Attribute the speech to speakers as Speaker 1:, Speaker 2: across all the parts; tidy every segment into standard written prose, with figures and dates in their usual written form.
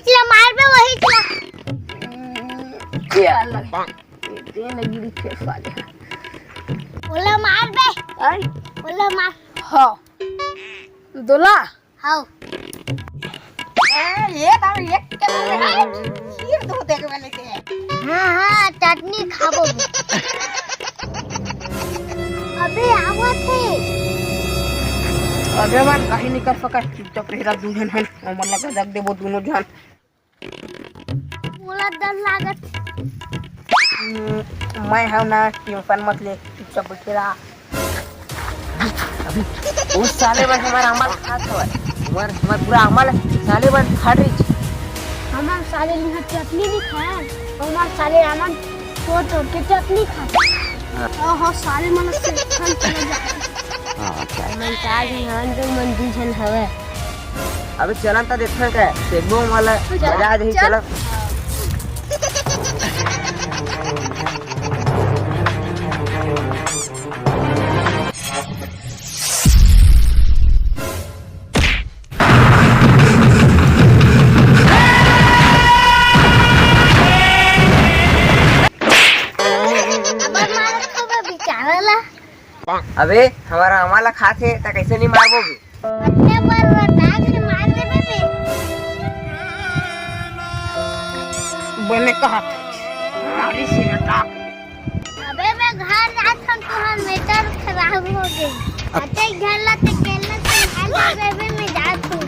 Speaker 1: चला मार बे वही चला
Speaker 2: क्या लगा ये लगी री फेस वाले
Speaker 1: बोला मार बे
Speaker 2: आई
Speaker 1: बोला मार
Speaker 2: हाँ दोला
Speaker 1: हां
Speaker 2: ये तार एक के खीर तो होते के वाले के
Speaker 1: हां चटनी खाबो अबे आवत है
Speaker 2: अबे मन कहीं नहीं कर सका चुपचाप रह दुल्हन है मन लगा रख देबो दोनों जन
Speaker 1: मोला डर लागत
Speaker 2: मैं हूं ना टेंशन मत ले चुपचाप बैठे रहा अभी उस साले बस हमारा अमल खात है हमार पूरा अमल साले बस खाट रही
Speaker 1: हमार साले लिहा चटनी नहीं खाए हमार साले अमन छोट के चटनी खाए ओहो साले मन से खान चले जाते मन ताज हां जो मन दूजन हवे
Speaker 2: अबे चलन त देखन के देखबो वाला मजा आ जाई चलो अबे हमारा हमारा खाते त कैसे नहीं मारबोगे
Speaker 1: अपने पर ताज से मार दे बे
Speaker 2: बोले कहा मारी सीना
Speaker 1: अबे मैं घर जात हूं तुहर मीटर खराब हो गई अते घर लाते केला से आगे बेबे मैं जात हूं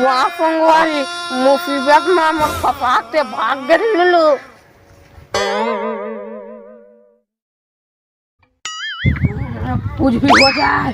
Speaker 2: वाह पंगवारी मुसीबत में हम फसाते भाग गए लो कुछ भी हो जाए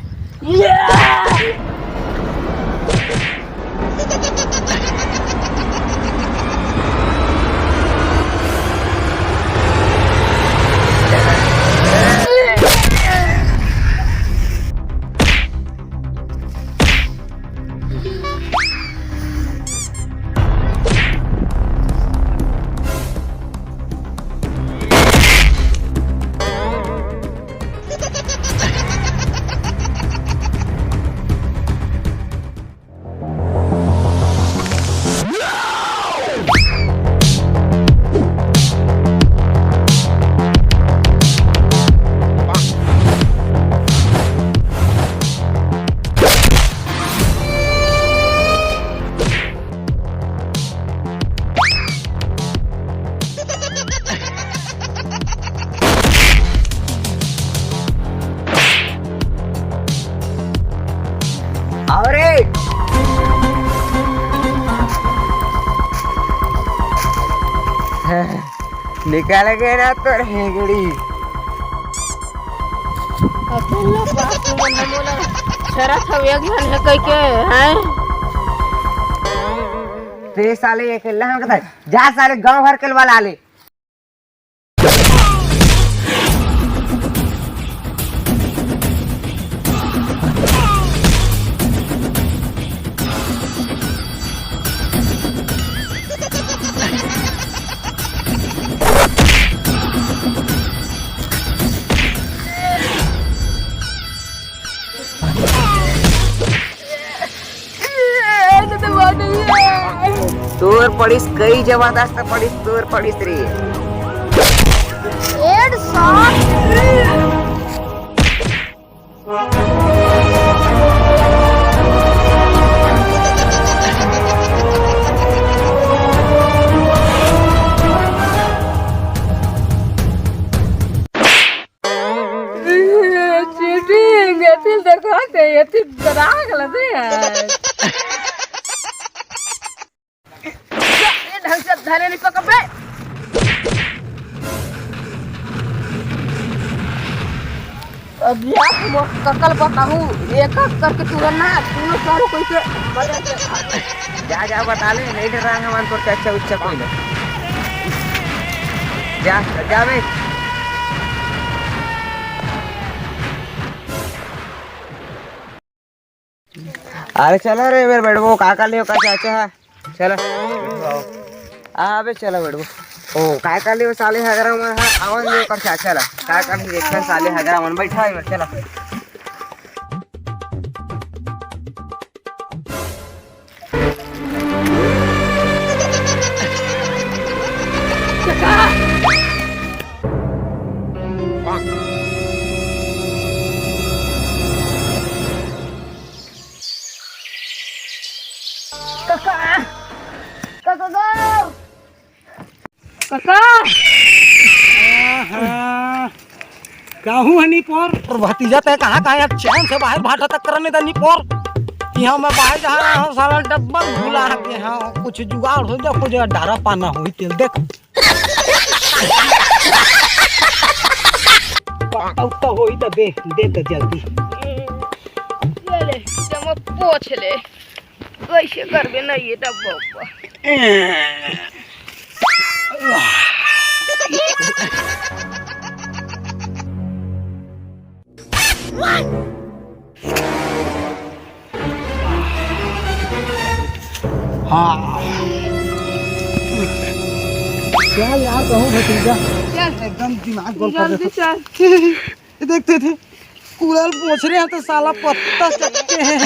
Speaker 2: निकाल गए ना तो हेगड़ी अपन लोग बात मन बोला शरत हम एक जन है कह के हैं
Speaker 3: ते साले अकेला हम कहता जा साले गांव भर के वाला आले तोर पड़िस कई जबरदस्त पड़िस तोर पड़िस रे
Speaker 1: 100
Speaker 2: चीटिंग एतिल देखते एतिल डराग लदे ढंग से धरे नहीं पकड़ बे अब यार ककल बताऊं एक एक करके तुरंत ना तू सारो कोई से
Speaker 3: जा जा बता ले नहीं डरांगे मन तो अच्छा उच्च कोई ना जा जा बे अरे चलो रे मेरे बैठो काका लियो का चाचा है चलो आ बे चलो बैठो ओ काय करले वो साले हगरा मन आवन ये कर चला काय कर देख साले हगरा मन बैठा है चला
Speaker 4: कहूँ हनी पोर और भतीजा ते कहाँ कहाँ यार चैन से बाहर भाटा तक करने दनी पोर यहाँ मैं बाहर जा रहा हूँ सारा डब्बा भूला के हाँ कुछ जुगाड़ हो जा कुछ डारा पाना हो तेल देख तो हो तो दे तो जल्दी
Speaker 2: ले जमा पोछ ले कैसे करबे ना ये डब्बा
Speaker 4: हाँ चल यार कहूँ भतीजा एकदम दिमाग गोल कर देता देखते थे कूलर पोछ रहे हैं तो साला पत्ता चटके हैं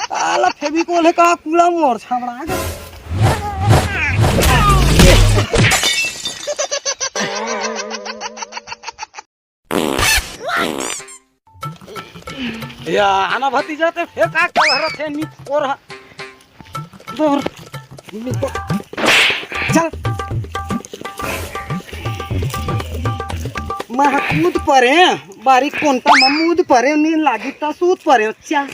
Speaker 4: साला फेविकोल है कहाँ कूड़ा मोर छाबड़ा या आना भतीजा ते फिर का कर थे नी और दूर चल महकूद परे बारीक कोंटा ममूद परे नी लागी ता सूत परे चा